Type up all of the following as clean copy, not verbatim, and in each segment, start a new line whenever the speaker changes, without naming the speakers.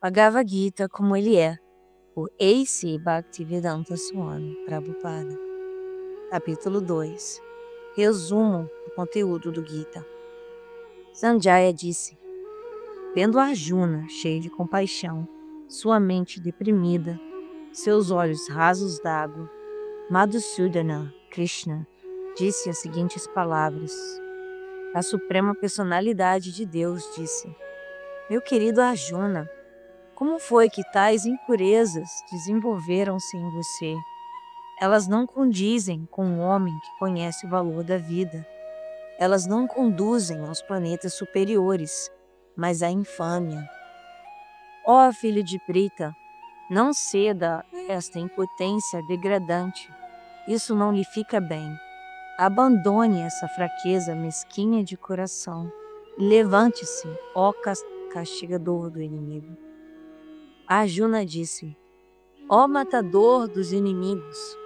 Bhagavad Gita como ele é, por A.C. Bhaktivedanta Swami Prabhupada. Capítulo 2. Resumo do conteúdo do Gita. Sanjaya disse: vendo Arjuna cheio de compaixão, sua mente deprimida, seus olhos rasos d'água, Madhusudana, Krishna, disse as seguintes palavras. A Suprema Personalidade de Deus disse: meu querido Arjuna, como foi que tais impurezas desenvolveram-se em você? Elas não condizem com um homem que conhece o valor da vida. Elas não conduzem aos planetas superiores, mas à infâmia. Ó filho de Prita, não ceda a esta impotência degradante. Isso não lhe fica bem. Abandone essa fraqueza mesquinha de coração. Levante-se, ó castigador do inimigo. Arjuna disse: ó matador dos inimigos,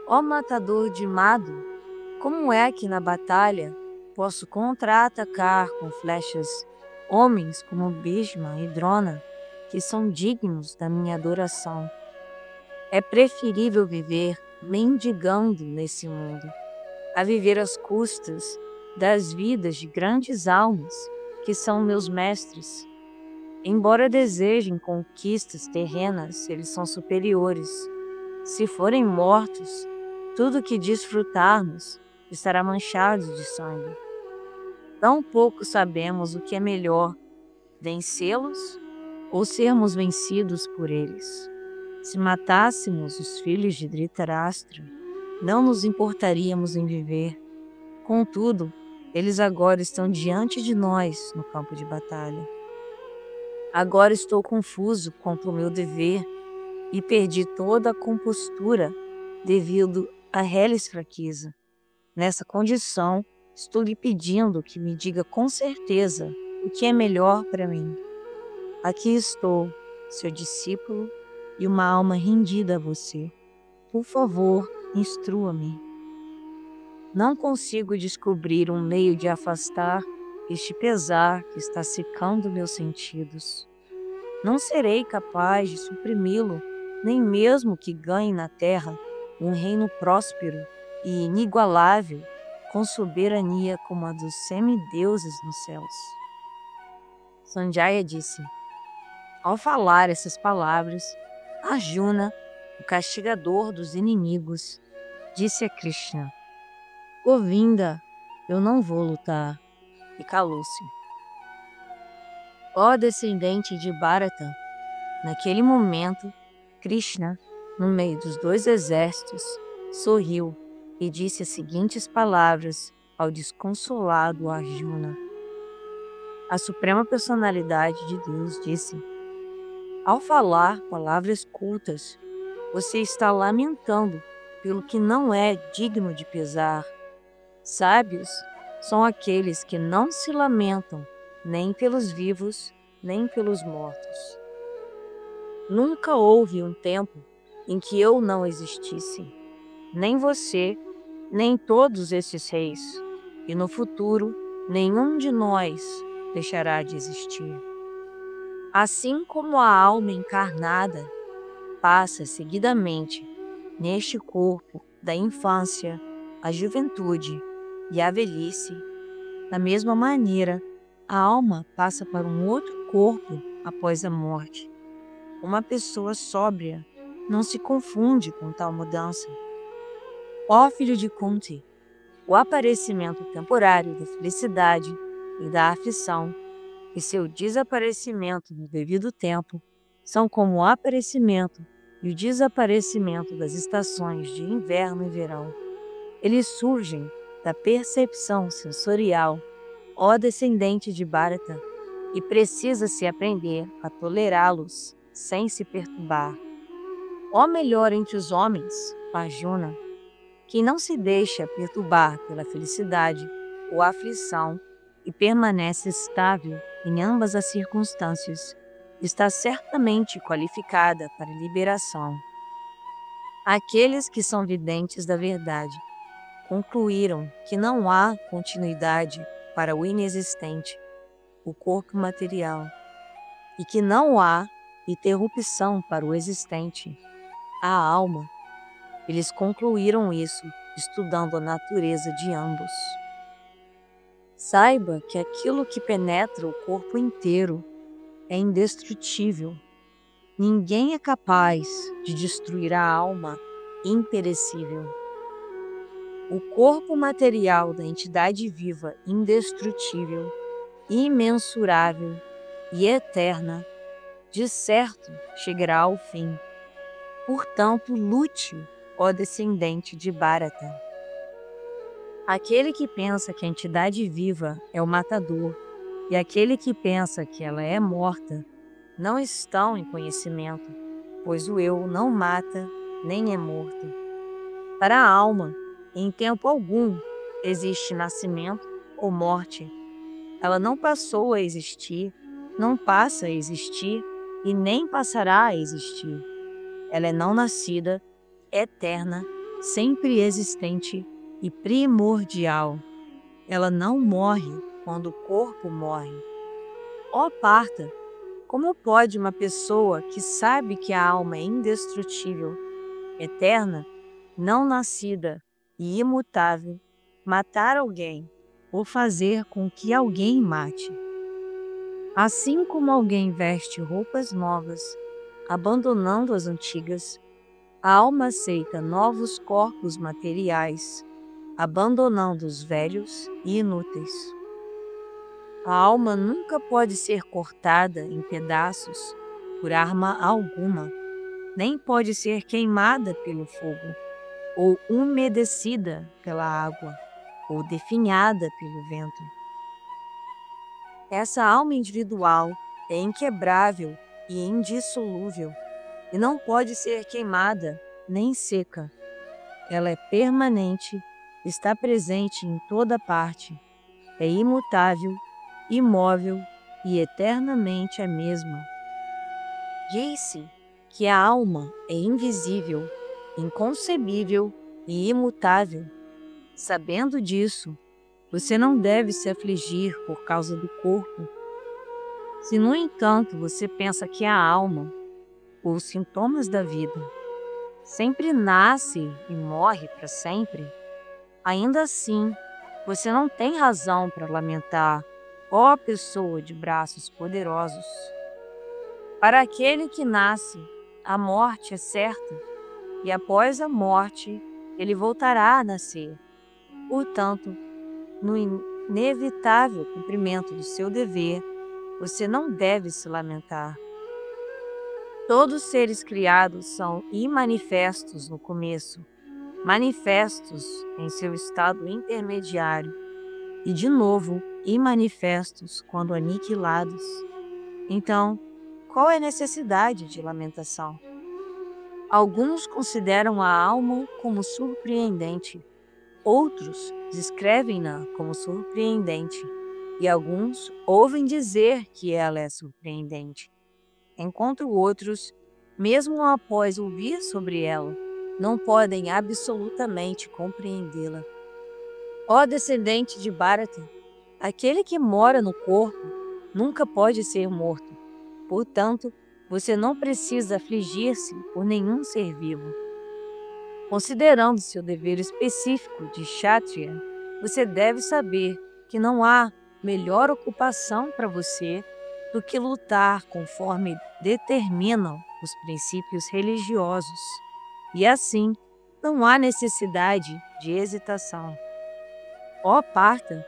ó matador de Madhu, como é que na batalha posso contra-atacar com flechas homens como Bhishma e Drona, que são dignos da minha adoração? É preferível viver mendigando nesse mundo, a viver às custas das vidas de grandes almas, que são meus mestres. Embora desejem conquistas terrenas, eles são superiores. Se forem mortos, tudo que desfrutarmos estará manchado de sangue. Tão pouco sabemos o que é melhor, vencê-los ou sermos vencidos por eles. Se matássemos os filhos de Dhritarashtra, não nos importaríamos em viver. Contudo, eles agora estão diante de nós no campo de batalha. Agora estou confuso quanto ao meu dever e perdi toda a compostura devido à reles fraqueza. Nessa condição, estou lhe pedindo que me diga com certeza o que é melhor para mim. Aqui estou, seu discípulo e uma alma rendida a você. Por favor, instrua-me. Não consigo descobrir um meio de afastar este pesar que está secando meus sentidos. Não serei capaz de suprimi-lo, nem mesmo que ganhe na terra um reino próspero e inigualável, com soberania como a dos semideuses nos céus. Sanjaya disse: ao falar essas palavras, Arjuna, o castigador dos inimigos, disse a Krishna: Govinda, eu não vou lutar. E calou-se. Ó descendente de Bharata, naquele momento, Krishna, no meio dos dois exércitos, sorriu e disse as seguintes palavras ao desconsolado Arjuna. A Suprema Personalidade de Deus disse: ao falar palavras cultas, você está lamentando pelo que não é digno de pesar. Sábios são aqueles que não se lamentam nem pelos vivos, nem pelos mortos. Nunca houve um tempo em que eu não existisse, nem você, nem todos esses reis, e no futuro nenhum de nós deixará de existir. Assim como a alma encarnada passa seguidamente neste corpo da infância, a juventude e a velhice, da mesma maneira, a alma passa para um outro corpo após a morte. Uma pessoa sóbria não se confunde com tal mudança. Ó filho de Kunti, o aparecimento temporário da felicidade e da aflição e seu desaparecimento no devido tempo são como o aparecimento e o desaparecimento das estações de inverno e verão. Eles surgem da percepção sensorial, ó descendente de Bharata, e precisa-se aprender a tolerá-los sem se perturbar. Ó melhor entre os homens, Arjuna, que não se deixa perturbar pela felicidade ou aflição e permanece estável em ambas as circunstâncias, está certamente qualificada para a liberação. Aqueles que são videntes da verdade concluíram que não há continuidade para o inexistente, o corpo material, e que não há interrupção para o existente, a alma. Eles concluíram isso estudando a natureza de ambos. Saiba que aquilo que penetra o corpo inteiro é indestrutível. Ninguém é capaz de destruir a alma imperecível. O corpo material da entidade viva indestrutível, imensurável e eterna, de certo chegará ao fim. Portanto, lute, ó descendente de Bharata. Aquele que pensa que a entidade viva é o matador e aquele que pensa que ela é morta não estão em conhecimento, pois o eu não mata nem é morto. Para a alma, em tempo algum, existe nascimento ou morte. Ela não passou a existir, não passa a existir e nem passará a existir. Ela é não nascida, eterna, sempre existente e primordial. Ela não morre quando o corpo morre. Ó Partha, como pode uma pessoa que sabe que a alma é indestrutível, eterna, não nascida e imutável, matar alguém ou fazer com que alguém mate? Assim como alguém veste roupas novas, abandonando as antigas, a alma aceita novos corpos materiais, abandonando os velhos e inúteis. A alma nunca pode ser cortada em pedaços por arma alguma, nem pode ser queimada pelo fogo, ou umedecida pela água, ou definhada pelo vento. Essa alma individual é inquebrável e indissolúvel, e não pode ser queimada nem seca. Ela é permanente, está presente em toda parte, é imutável, imóvel e eternamente a mesma. Diz-se que a alma é invisível, inconcebível e imutável. Sabendo disso, você não deve se afligir por causa do corpo. Se, no entanto, você pensa que a alma, ou os sintomas da vida, sempre nasce e morre para sempre, ainda assim, você não tem razão para lamentar, ó pessoa de braços poderosos. Para aquele que nasce, a morte é certa, e após a morte, ele voltará a nascer. Portanto, no inevitável cumprimento do seu dever, você não deve se lamentar. Todos os seres criados são imanifestos no começo, manifestos em seu estado intermediário e, de novo, imanifestos quando aniquilados. Então, qual é a necessidade de lamentação? Alguns consideram a alma como surpreendente, outros descrevem-na como surpreendente, e alguns ouvem dizer que ela é surpreendente, enquanto outros, mesmo após ouvir sobre ela, não podem absolutamente compreendê-la. Ó descendente de Bharata, aquele que mora no corpo nunca pode ser morto. Portanto, você não precisa afligir-se por nenhum ser vivo. Considerando seu dever específico de Kshatriya, você deve saber que não há melhor ocupação para você do que lutar conforme determinam os princípios religiosos. E assim, não há necessidade de hesitação. Ó Partha,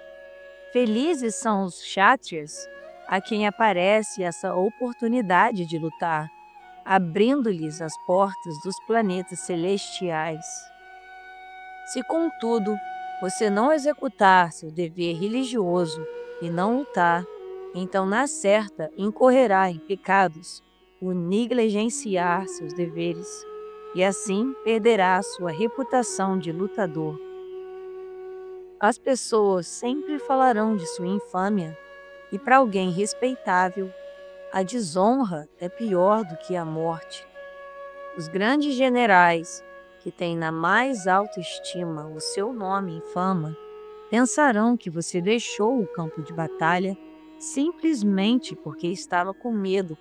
felizes são os Kshatriyas a quem aparece essa oportunidade de lutar, abrindo-lhes as portas dos planetas celestiais. Se, contudo, você não executar seu dever religioso e não lutar, então, na certa, incorrerá em pecados por negligenciar seus deveres, e assim perderá sua reputação de lutador. As pessoas sempre falarão de sua infâmia, e para alguém respeitável, a desonra é pior do que a morte. Os grandes generais, que têm na mais alta estima o seu nome e fama, pensarão que você deixou o campo de batalha simplesmente porque estava com medo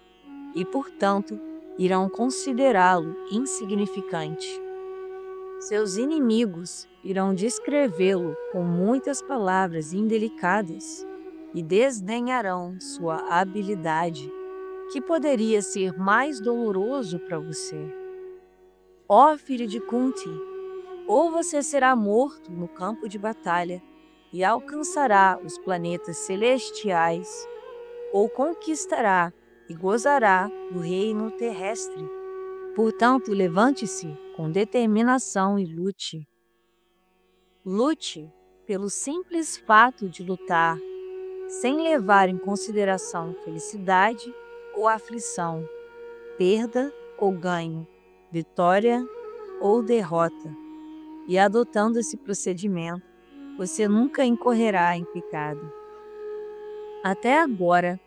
e, portanto, irão considerá-lo insignificante. Seus inimigos irão descrevê-lo com muitas palavras indelicadas e desdenharão sua habilidade, que poderia ser mais doloroso para você. Ó filho de Kunti, ou você será morto no campo de batalha e alcançará os planetas celestiais, ou conquistará e gozará do reino terrestre. Portanto, levante-se com determinação e lute. Lute pelo simples fato de lutar, sem levar em consideração felicidade ou aflição, perda ou ganho, vitória ou derrota. E adotando esse procedimento, você nunca incorrerá em pecado. Até agora,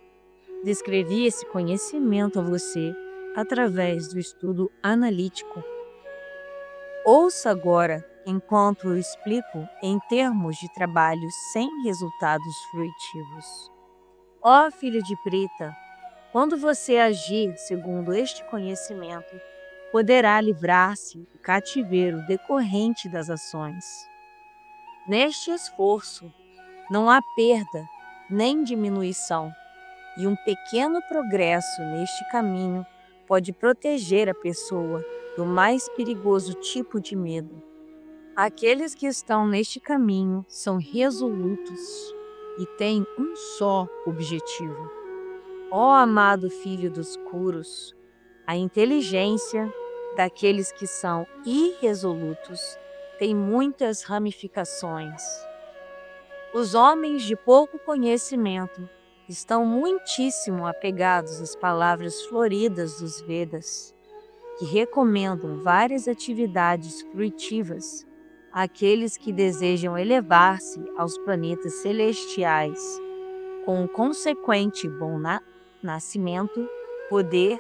descrevi esse conhecimento a você através do estudo analítico. Ouça agora, enquanto eu explico em termos de trabalho sem resultados fruitivos. Ó filho de Prita, quando você agir segundo este conhecimento, poderá livrar-se do cativeiro decorrente das ações. Neste esforço, não há perda nem diminuição, e um pequeno progresso neste caminho pode proteger a pessoa do mais perigoso tipo de medo. Aqueles que estão neste caminho são resolutos e têm um só objetivo. Ó amado filho dos Kuros, a inteligência daqueles que são irresolutos tem muitas ramificações. Os homens de pouco conhecimento estão muitíssimo apegados às palavras floridas dos Vedas, que recomendam várias atividades fruitivas àqueles que desejam elevar-se aos planetas celestiais, com o consequente bom nascimento, poder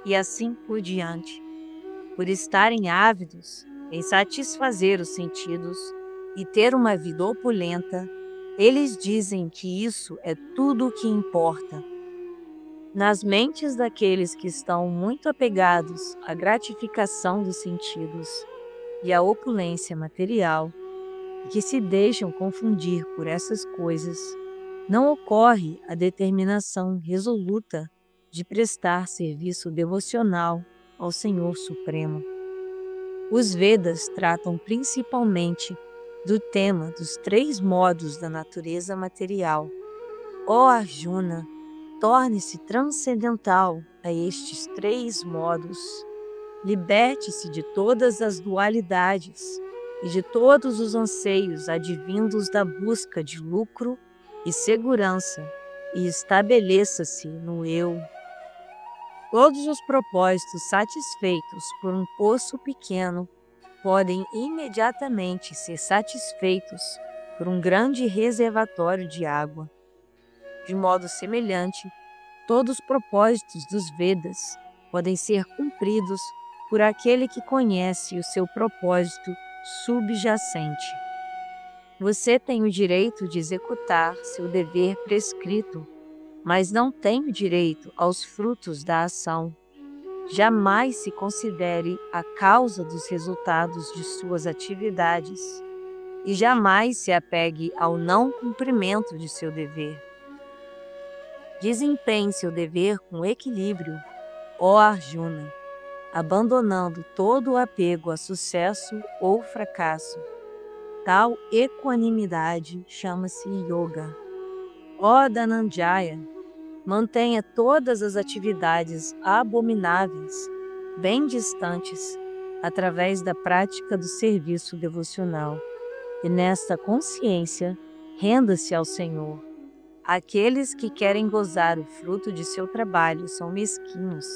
e assim por diante. Por estarem ávidos em satisfazer os sentidos e ter uma vida opulenta, eles dizem que isso é tudo o que importa. Nas mentes daqueles que estão muito apegados à gratificação dos sentidos e à opulência material, e que se deixam confundir por essas coisas, não ocorre a determinação resoluta de prestar serviço devocional ao Senhor Supremo. Os Vedas tratam principalmente do tema dos 3 modos da natureza material. Ó Arjuna, torne-se transcendental a estes 3 modos. Liberte-se de todas as dualidades e de todos os anseios advindos da busca de lucro e segurança e estabeleça-se no Eu. Todos os propósitos satisfeitos por um poço pequeno podem imediatamente ser satisfeitos por um grande reservatório de água. De modo semelhante, todos os propósitos dos Vedas podem ser cumpridos por aquele que conhece o seu propósito subjacente. Você tem o direito de executar seu dever prescrito, mas não tem o direito aos frutos da ação. Jamais se considere a causa dos resultados de suas atividades e jamais se apegue ao não cumprimento de seu dever. Desempenhe seu dever com equilíbrio, ó Arjuna, abandonando todo o apego a sucesso ou fracasso. Tal equanimidade chama-se yoga. Ó Dhananjaya, mantenha todas as atividades abomináveis bem distantes através da prática do serviço devocional. E nesta consciência, renda-se ao Senhor. Aqueles que querem gozar o fruto de seu trabalho são mesquinhos.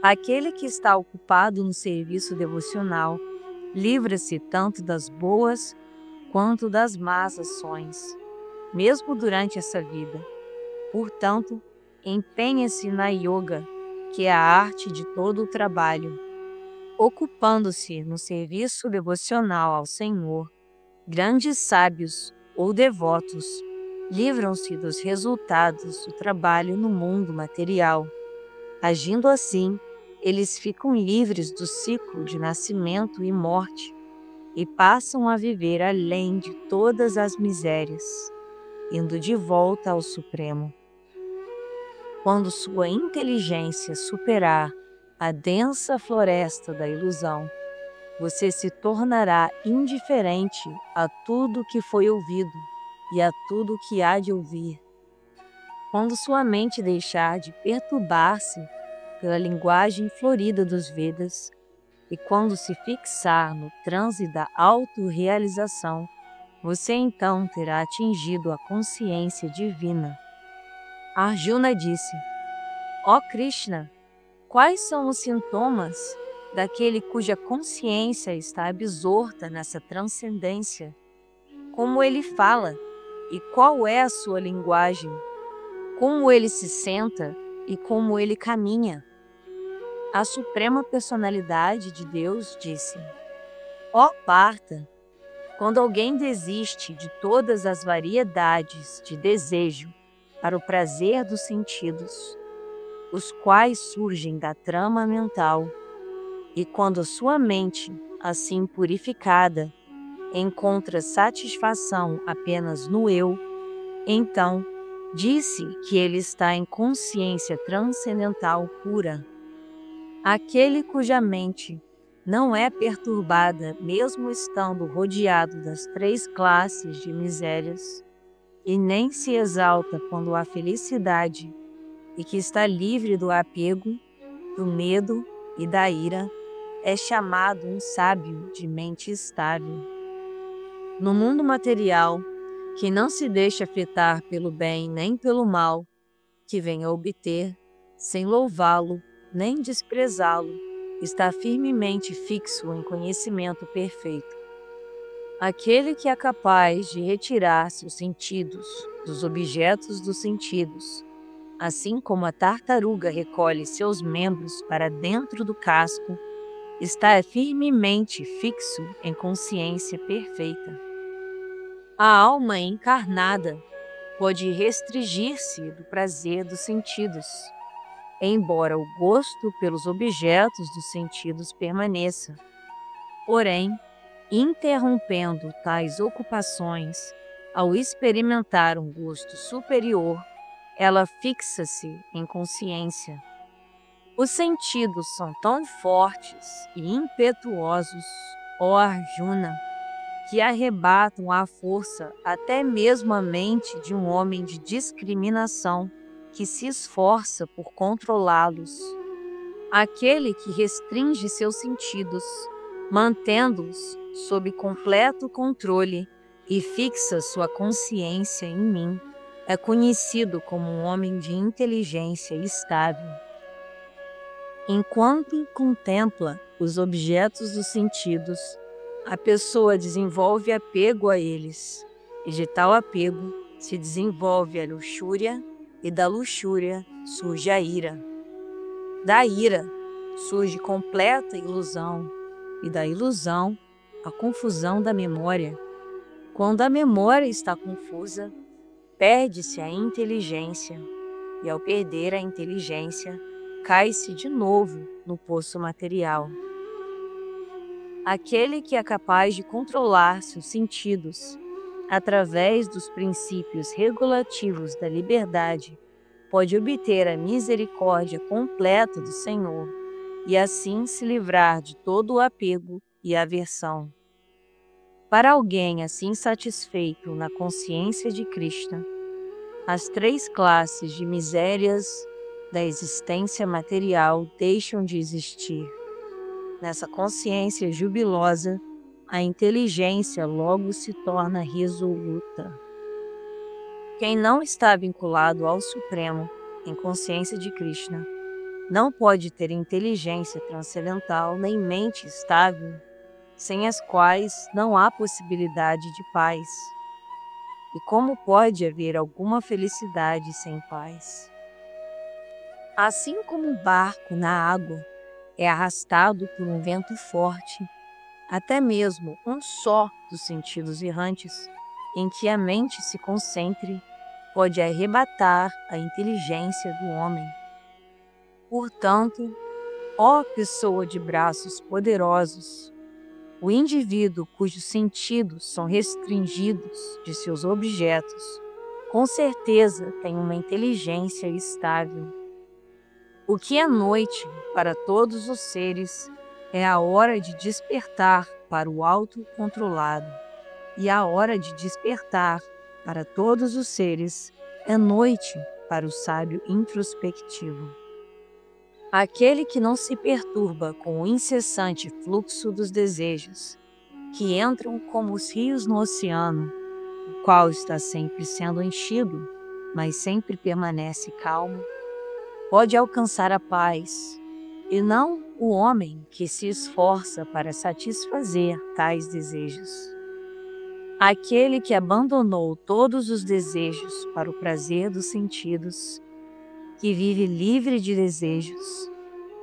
Aquele que está ocupado no serviço devocional livra-se tanto das boas quanto das más ações, mesmo durante essa vida. Portanto, empenhe-se na yoga, que é a arte de todo o trabalho. Ocupando-se no serviço devocional ao Senhor, grandes sábios ou devotos livram-se dos resultados do trabalho no mundo material. Agindo assim, eles ficam livres do ciclo de nascimento e morte e passam a viver além de todas as misérias, indo de volta ao Supremo. Quando sua inteligência superar a densa floresta da ilusão, você se tornará indiferente a tudo que foi ouvido e a tudo que há de ouvir. Quando sua mente deixar de perturbar-se pela linguagem florida dos Vedas e quando se fixar no transe da autorrealização, você então terá atingido a consciência divina. Arjuna disse: Ó Krishna, quais são os sintomas daquele cuja consciência está absorta nessa transcendência? Como ele fala e qual é a sua linguagem? Como ele se senta e como ele caminha? A Suprema Personalidade de Deus disse: Ó Partha, quando alguém desiste de todas as variedades de desejo para o prazer dos sentidos, os quais surgem da trama mental, e quando sua mente, assim purificada, encontra satisfação apenas no eu, então disse que ele está em consciência transcendental pura. Aquele cuja mente não é perturbada, mesmo estando rodeado das 3 classes de misérias, e nem se exalta quando há felicidade, e que está livre do apego, do medo e da ira, é chamado um sábio de mente estável. No mundo material, que não se deixa afetar pelo bem nem pelo mal, que vem a obter, sem louvá-lo nem desprezá-lo, está firmemente fixo em conhecimento perfeito. Aquele que é capaz de retirar seus sentidos dos objetos dos sentidos, assim como a tartaruga recolhe seus membros para dentro do casco, está firmemente fixo em consciência perfeita. A alma encarnada pode restringir-se do prazer dos sentidos, embora o gosto pelos objetos dos sentidos permaneça. Porém, interrompendo tais ocupações, ao experimentar um gosto superior, ela fixa-se em consciência. Os sentidos são tão fortes e impetuosos, ó Arjuna, que arrebatam à força até mesmo a mente de um homem de discriminação que se esforça por controlá-los. Aquele que restringe seus sentidos, mantendo-os sob completo controle e fixa sua consciência em mim, é conhecido como um homem de inteligência estável. Enquanto contempla os objetos dos sentidos, a pessoa desenvolve apego a eles, e de tal apego se desenvolve a luxúria, e da luxúria surge a ira. Da ira surge completa ilusão, e da ilusão a confusão da memória. Quando a memória está confusa, perde-se a inteligência, e ao perder a inteligência, cai-se de novo no poço material. Aquele que é capaz de controlar seus sentidos através dos princípios regulativos da liberdade pode obter a misericórdia completa do Senhor e assim se livrar de todo o apego e aversão. Para alguém assim satisfeito na consciência de Krishna, as 3 classes de misérias da existência material deixam de existir. Nessa consciência jubilosa, a inteligência logo se torna resoluta. Quem não está vinculado ao Supremo em consciência de Krishna não pode ter inteligência transcendental nem mente estável, sem as quais não há possibilidade de paz. E como pode haver alguma felicidade sem paz? Assim como um barco na água é arrastado por um vento forte, até mesmo um só dos sentidos errantes em que a mente se concentre pode arrebatar a inteligência do homem. Portanto, ó pessoa de braços poderosos, o indivíduo cujos sentidos são restringidos de seus objetos, com certeza tem uma inteligência estável. O que é noite para todos os seres é a hora de despertar para o autocontrolado, e a hora de despertar para todos os seres é noite para o sábio introspectivo. Aquele que não se perturba com o incessante fluxo dos desejos, que entram como os rios no oceano, o qual está sempre sendo enchido, mas sempre permanece calmo, pode alcançar a paz, e não o homem que se esforça para satisfazer tais desejos. Aquele que abandonou todos os desejos para o prazer dos sentidos, que vive livre de desejos,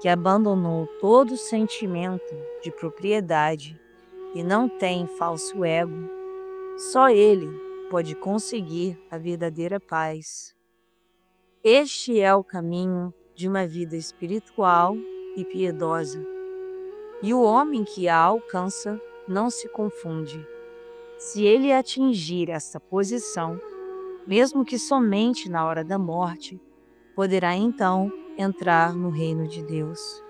que abandonou todo sentimento de propriedade e não tem falso ego, só ele pode conseguir a verdadeira paz. Este é o caminho de uma vida espiritual e piedosa, e o homem que a alcança não se confunde. Se ele atingir essa posição, mesmo que somente na hora da morte, poderá então entrar no reino de Deus.